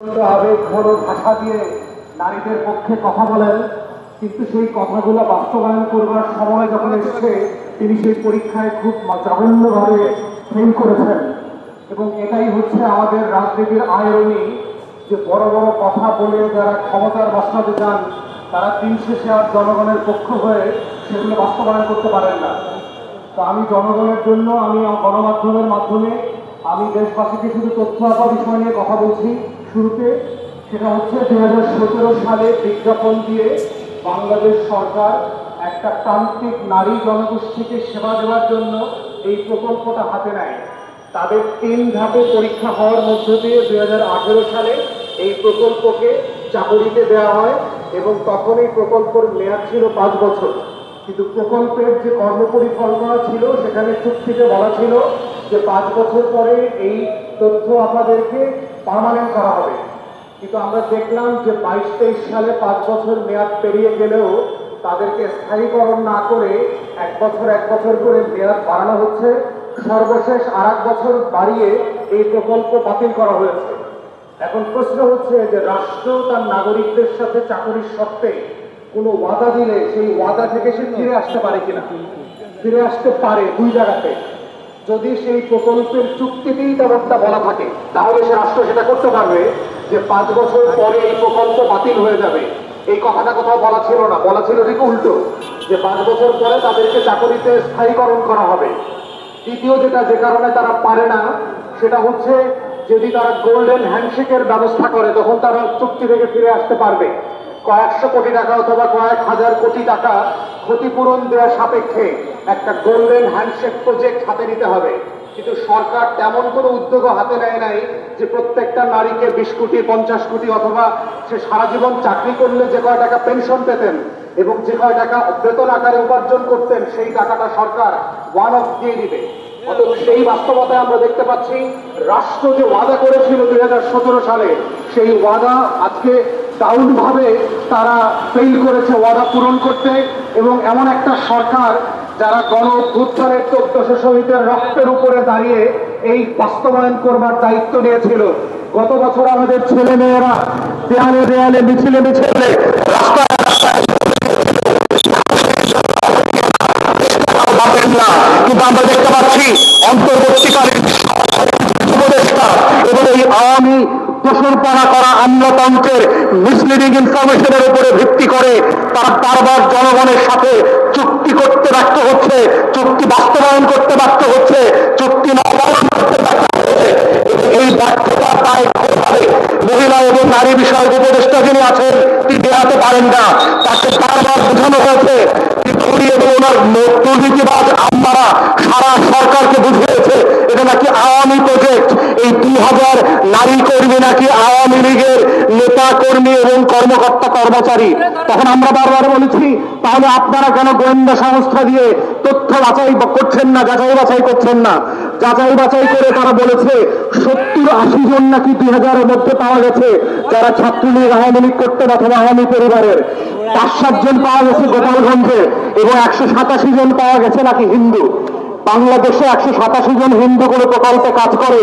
আবেগ ঘন ভাষা দিয়ে নারীদের পক্ষে কথা বলেন, কিন্তু সেই কথাগুলো বাস্তবায়ন করবার সময় যখন এসছে তিনি সেই পরীক্ষায় খুব জঘন্যভাবে ফেল করেছেন। এবং এটাই হচ্ছে আমাদের রাজনীতির আয়রনি, যে বড় বড় কথা বলে যারা ক্ষমতার বাস্তবে যান তারা দিন শেষে আর জনগণের পক্ষ হয়ে সেগুলো বাস্তবায়ন করতে পারেন না। তো আমি জনগণের জন্য, আমি গণমাধ্যমের মাধ্যমে আমি দেশবাসীকে শুধু তথ্য আঁকা বিষয় নিয়ে কথা বলছি। শুরুতে সেটা হচ্ছে 2017 সালে বিজ্ঞাপন দিয়ে বাংলাদেশ সরকার একটা প্রান্তিক নারী জনগোষ্ঠীকে সেবা দেওয়ার জন্য এই প্রকল্পটা হাতে নেয়। তাদের 3 ধাপে পরীক্ষা হওয়ার মধ্য দিয়ে 2018 সালে এই প্রকল্পকে চাকরিতে দেওয়া হয় এবং তখন এই প্রকল্পের মেয়াদ ছিল 5 বছর। কিন্তু প্রকল্পের যে কর্মপরিকল্পনা ছিল সেখানে চুক্তিতে বলা ছিল যে 5 বছর পরে এই তথ্য আপনাদেরকে পার্মানেন্ট করা হবে। কিন্তু আমরা দেখলাম যে 22-23 সালে 5 বছর মেয়াদ পেরিয়ে গেলেও তাদেরকে স্থায়ীকরণ না করে 1 বছর করে মেয়াদ বাড়ানো হচ্ছে। সর্বশেষ আর 1 বছর বাড়িয়ে এই প্রকল্প বাতিল করা হয়েছে। এখন প্রশ্ন হচ্ছে যে রাষ্ট্র তার নাগরিকদের সাথে চাকরির শর্তে কোনো ওয়াদা দিলে সেই ওয়াদা থেকে সে ফিরে আসতে পারে কিনা। ফিরে আসতে পারে 2 জায়গাতে। যদি সেই প্রকল্পের চুক্তিতেই তেমনটা বলা থাকে তাহলে সে রাষ্ট্র সেটা করতে পারবে যে 5 বছর পরে এই প্রকল্প বাতিল হয়ে যাবে। এই কথাটা কোথাও বলা ছিল না, বলা ছিল ঠিক উল্টো, যে 5 বছর পরে তাদেরকে চাকরিতে স্থায়ীকরণ করা হবে। দ্বিতীয় যেটা, যে কারণে তারা পারে না, সেটা হচ্ছে যদি তারা গোল্ডেন হ্যান্ডশেকের ব্যবস্থা করে তখন তারা চুক্তি থেকে ফিরে আসতে পারবে। কয়েকশো কোটি টাকা অথবা কয়েক হাজার কোটি টাকা ক্ষতিপূরণ দেওয়া সাপেক্ষে একটা গোল্ডেন হ্যান্ডশেক প্রজেক্ট হাতে নিতে হবে। কিন্তু সরকার তেমন কোনো উদ্যোগও হাতে নেয় নাই যে প্রত্যেকটা নারীকে 20 কোটি 50 কোটি অথবা সে সারা জীবন চাকরি করলে যে কয় টাকা পেনশন পেতেন এবং যে কয় টাকা বেতন আকারে উপার্জন করতেন সেই টাকাটা সরকার ওয়ান অফ দিয়ে দিবে। অথচ সেই বাস্তবতায় আমরা দেখতে পাচ্ছি রাষ্ট্র যে ওয়াদা করেছিল 2017 সালে সেই ওয়াদা আজকে ডাউন ভাবে তারা ফেল করেছে ওয়াদা পূরণ করতে। এবং এমন একটা সরকার যারা গণ অভ্যুত্থানের 1400 শহীদের রক্তের উপরে দাঁড়িয়ে এই বাস্তবায়ন করবার দায়িত্ব নিয়েছিল। গত বছর আমাদের ছেলে মেয়েরা দেয়ালে দেয়ালে মিছিলে মিছিলে কিন্তু আমরা দেখতে পাচ্ছি অন্তর্বর্তীকালীন উপদেষ্টা এবং এই আওয়ামী দোষরপনা করা আমলাতন্ত্রের মিসলিডিং ইনফরমেশনের উপরে ভিত্তি করে তারা বারবার জনগণের সাথে চুক্তি করতে ব্যর্থ হচ্ছে, চুক্তি বাস্তবায়ন করতে ব্যর্থ হচ্ছে, চুক্তি নবায়ন করতে ব্যর্থ হচ্ছে। এই ব্যর্থতার দায় মহিলা এবং নারী বিষয়ক উপদেষ্টা যিনি আছেন তিনি দেখাতে পারেন না। তাকে বারবার বোঝানো হয়েছে এবং ওনার দুর্নীতিবাজ আম্মারা সারা সরকারকে বুঝিয়েছে এটা নাকি আওয়ামী প্রজেক্ট। এই 2000 নারী কর্মী নাকি আওয়ামী লীগের নেতা কর্মী এবং কর্মকর্তা কর্মচারী। তখন আমরা বারবার বলেছি তাহলে আপনারা কেন গোয়েন্দা সংস্থা দিয়ে তথ্য বাছাই করছেন না, যাচাই বাছাই করছেন না? যাচাই বাছাই করে তারা বলেছে 70-80 জন নাকি 2000-এর মধ্যে পাওয়া গেছে যারা ছাত্রলীগ আওয়ামী লীগ করতেন অথবা আওয়ামী পরিবারের। 5-7 জন পাওয়া গেছে গোপালগঞ্জে এবং 187 জন পাওয়া গেছে নাকি হিন্দু। বাংলাদেশে 187 জন হিন্দু কোনো প্রকল্পে কাজ করে,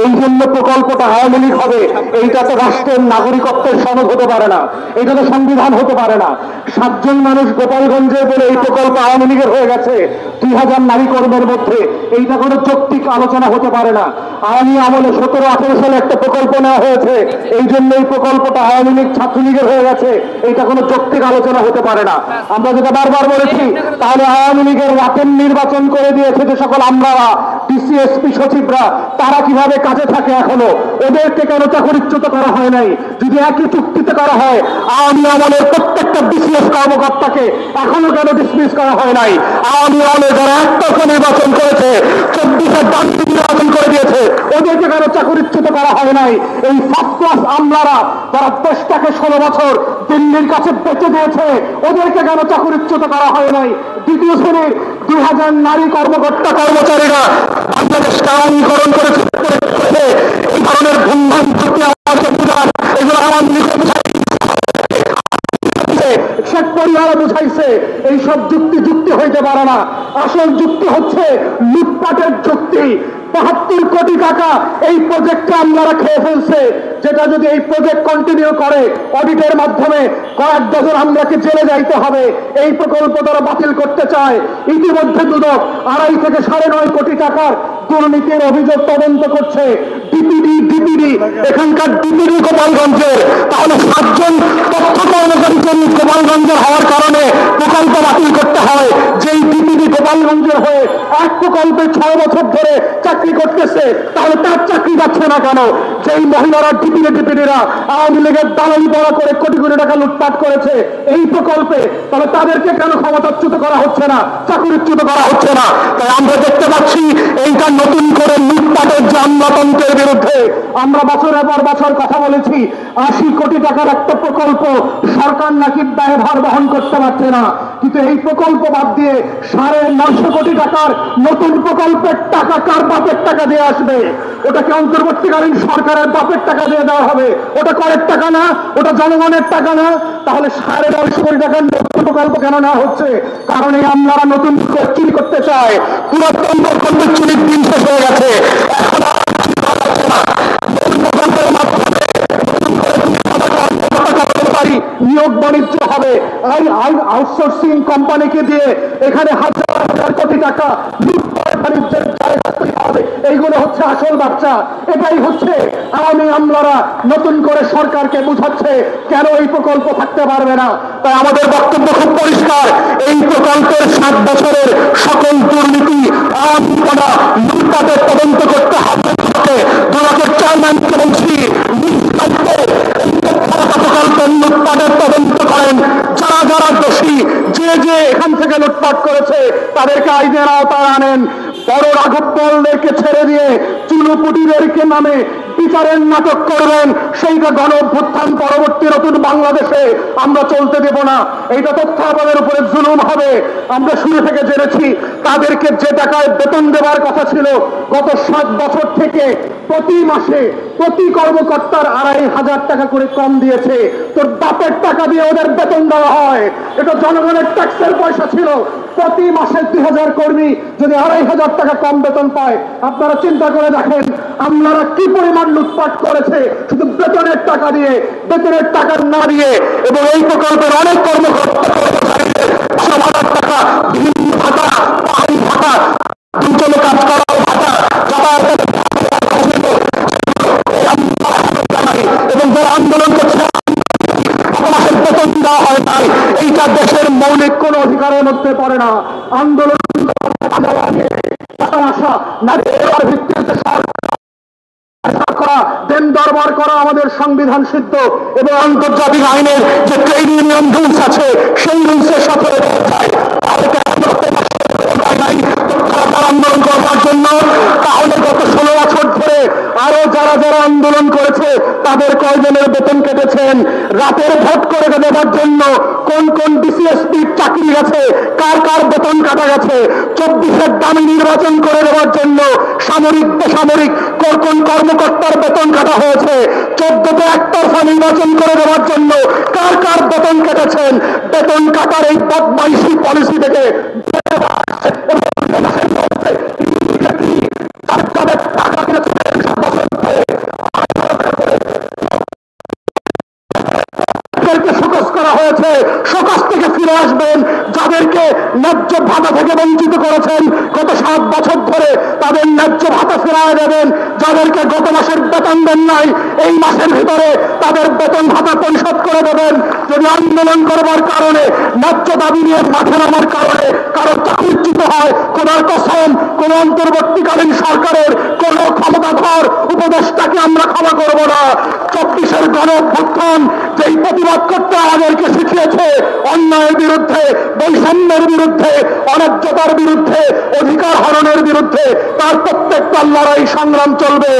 এই জন্য প্রকল্পটা আওয়ামী লীগ হবে, এইটা তো রাষ্ট্রের নাগরিকত্বের সনদ হতে পারে না, এটা তো সংবিধান হতে পারে না। 7 জন মানুষ গোপালগঞ্জে বলে এই প্রকল্প আওয়ামী লীগের হয়ে গেছে 2000 নারী কর্মের মধ্যে, এইটা কোনো যৌক্তিক আলোচনা হতে পারে না। আওয়ামী আমলে 17-18 সালে একটা প্রকল্প নেওয়া হয়েছে, এই জন্য এই প্রকল্পটা আওয়ামী লীগ ছাত্রলীগের হয়ে গেছে, এইটা কোনো যৌক্তিক আলোচনা হতে পারে না। আমরা যেটা বারবার বলেছি তাহলে আওয়ামী লীগের রাতের নির্বাচন করে দিয়েছে যে সকল আমলারা, ডিসি, এসপি, সচিবরা, তারা কিভাবে কাজে থাকে এখনো? ওদেরকে কেন চাকরিচ্যুত করা হয় নাই? যদি একই চুক্তিতে করা হয় আওয়ামী আমলের প্রত্যেকটা বিসিএস কর্মকর্তাকে এখনো কেন ডিসমিস করা হয় নাই? আওয়ামী আমলে যারা একতরফা নির্বাচন করেছে, 24-এর ডান্ডি নির্বাচন করে দিয়েছে, ওদেরকে কেন চাকরিচ্যুত করা হয় নাই? এই ফার্স্ট ক্লাস আমলারা যারা দেশটাকে 16 বছর দিল্লির কাছে বেঁচে দিয়েছে, ওদেরকে কেন চাকরিচ্যুত করা হয় নাই? দ্বিতীয় শ্রেণীর 2000 নারী কর্মকর্তা কর্মচারীরা বাংলাদেশকে আইনীকরণ করেছে। এই ধরনের ভুলভাল এগুলো আমার পরিবার বুঝাইছে এইসব যুক্তি হইতে পারে না। আসল যুক্তি হচ্ছে লুটপাটের যুক্তি। ৭৫ কোটি টাকা এই প্রজেক্টে আপনারা খেয়ে ফেলছে, যেটা যদি এই প্রজেক্ট কন্টিনিউ করে অডিটের মাধ্যমে কয়েক ডজন আমলাকে জেলে যাইতে হবে। এই প্রকল্প তারা বাতিল করতে চায়। ইতিমধ্যে দুদক 2.5 থেকে 9.5 কোটি টাকার দুর্নীতির অভিযোগ তদন্ত করছে। ডিপিডি এখানকার ডিপিডি গোপালগঞ্জের, তাহলে 7 জন তথ্য কর্মচারী গোপালগঞ্জের হওয়ার কারণে প্রকল্প বাতিল করতে হয়। যেই ডিপিডি গোপালগঞ্জের হয়ে এক প্রকল্পে 6 বছর ধরে চাকরি করতেছে, তাহলে তার চাকরি যাচ্ছে না কেন? যেই মহিলারা ডিপিডিরা আওয়ামী লীগের দালালি পড়া করে কোটি কোটি টাকা লুটপাট করেছে এই প্রকল্পে, তাহলে তাদেরকে কেন ক্ষমতাচ্যুত করা হচ্ছে না, চাকরিচ্যুত করা হচ্ছে না? তাই আমরা দেখতে পাচ্ছি এইটা নতুন করে লুটপাটের যে আমলাতন্ত্রের বিরুদ্ধে আমরা বছরের পর বছর কথা বলেছি। 80 কোটি টাকার একটা প্রকল্প সরকার নাকি ব্যয়ভার বহন করতে পারছে না, কিন্তু এই প্রকল্প বাদ দিয়ে 950 কোটি টাকার নতুন প্রকল্পের টাকা কার বাপের টাকা দিয়ে আসবে? ওটাকে অন্তর্বর্তীকালীন সরকারের বাপের টাকা দিয়ে দেওয়া হবে? ওটা করের টাকা না, ওটা জনগণের টাকা না? তাহলে 950 কোটি টাকার নতুন প্রকল্প কেন নেওয়া হচ্ছে? কারণ এই আমলারা নতুন চুরি করতে চায়। পুরাতন প্রকল্পের চুরির দিন শেষ হয়ে গেছে। নিয়োগ বাণিজ্য হবে, আউটসোর্সিং কোম্পানিকে দিয়ে এখানে হাজার হাজার কোটি টাকা বাণিজ্যের জায়গা তৈরি হবে। এইগুলো হচ্ছে আসল বাচ্চা। এটাই হচ্ছে আওয়ামী আমলারা নতুন করে সরকারকে বুঝাচ্ছে কেন এই প্রকল্প থাকতে পারবে না। তাই আমাদের বক্তব্য খুব পরিষ্কার, এই প্রকল্পের 7 বছরের সকল দুর্নীতি লুটপাটের তদন্ত করতে হবে। দুদকের চেয়ারম্যানকে বলছি, প্রকল্পের লুটপাটের তদন্ত করেন। যারা যারা দোষী, যে এখান থেকে লুটপাট করেছে তাদেরকে আইনের আওতায় আনেন। বড় রাঘব বোয়ালদেরকে ছেড়ে দিয়ে চুনুপুটিদেরকে নামে বিচারের নাটক করবেন, সেইটা গণ অভ্যুত্থান পরবর্তী নতুন বাংলাদেশে আমরা চলতে দেব না। এইটা তথ্যাবধানের উপরে জুলুম হবে। আমরা শুরু থেকে জেনেছি তাদেরকে যে টাকায় বেতন দেওয়ার কথা ছিল, গত 7 বছর থেকে প্রতি মাসে প্রতি কর্মকর্তার 2,500 টাকা করে কম দিয়েছে। তোর বাপের টাকা দিয়ে ওদের বেতন দেওয়া হয়। এটা জনগণের ট্যাক্সের পয়সা ছিল। প্রতি মাসে 2,000 কর্মী যদি 2,500 টাকা কম বেতন পায়, আপনারা চিন্তা করে দেখেন আপনারা কি পরিমাণ লুটপাট করেছে শুধু বেতনের টাকা দিয়ে, বেতনের টাকা না দিয়ে। এবং এই প্রকল্পের অনেক কর্মকর্তা কর্মচারীদের 5,000 টাকা বিভিন্ন ভাতা, পাহাড়ি ভাতা, অঞ্চলে কাজ করার ভাতা, যাতায়াতের এবং যারা আন্দোলন করছে মাসের বেতন দেওয়া হয় নাই। এইটা দেশের মৌলিক কোন অধিকারের মধ্যে পড়ে না। আন্দোলন ভিত্তিতে দেন দরবার করা আমাদের সংবিধান সিদ্ধ এবং আন্তর্জাতিক আইনের যে ট্রেড ইউনিয়ন রুলস আছে সেই রুলসের সাথে আন্দোলন করবার জন্য। তাহলে গত 16 বছর ধরে আরো যারা যারা আন্দোলন করেছে তাদের কয়জনের বেতন কেটেছেন? রাতের ভোট করে দেওয়ার জন্য কোন কোন ডিসিএসপি চাকরি গেছে, কার কার বেতন কাটা গেছে? 24-এর দামি নির্বাচন করে দেওয়ার জন্য সামরিক বেসামরিক কোন কর্মকর্তার বেতন কাটা হয়েছে? 14তে একতরফা নির্বাচন করে দেওয়ার জন্য কার কার বেতন কেটেছেন? বেতন কাটার এই বদমাইশি পলিসি থেকে শোকজ থেকে ফিরে আসবেন। যাদেরকে ন্যায্য ভাতা থেকে বঞ্চিত করেছেন গত 7 বছর ধরে তাদের ন্যায্য ভাতা ফেরায় দেবেন। যাদেরকে গত মাসের বেতন দেন নাই এই মাসের ভিতরে তাদের বেতন ভাতা পরিশোধ করে দেবেন। যদি আন্দোলন করবার কারণে ন্যায্য দাবি নিয়ে মাঠে নামার কারণে কারো চাকরিচ্যুত হয়, কোনার কসম কোন অন্তর্বর্তীকালীন সরকারের কোন ক্ষমতাধর উপদেষ্টাকে আমরা ক্ষমা করব না। 24-এর গণ অভ্যুত্থান যেই প্রতিবাদ করতে আমাদেরকে শিখিয়েছে, অন্যায়ের বিরুদ্ধে, বৈষম্যের বিরুদ্ধে, অন্যায্যতার বিরুদ্ধে, অধিকার হরণের বিরুদ্ধে, তার প্রত্যেকটা লড়াই সংগ্রাম চলবে।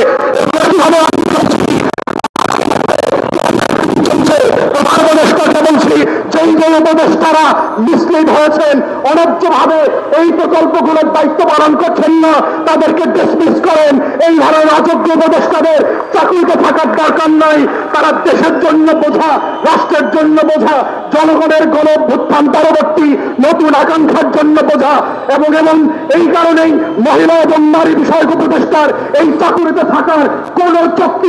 উপদেষ্টাকে বলছি, যেই যে উপদেষ্টারা মিসলিড হয়েছেন, অন্যায্যভাবে এই প্রকল্পগুলোর দায়িত্ব পালন করছেন না, তাদেরকে ডিসমিস করেন। এই ধরনের অযোগ্য উপদেষ্টাদের চাকরিতে থাকার দরকার নাই। তারা দেশের জন্য বোঝা, রাষ্ট্রের জন্য বোঝা, জনগণের গণ-অভ্যুত্থান পরবর্তী নতুন আকাঙ্ক্ষার জন্য বোঝা। এবং এই কারণেই মহিলা এবং নারী বিষয়ক উপদেষ্টার এই চাকরিতে থাকার কোন চুক্তি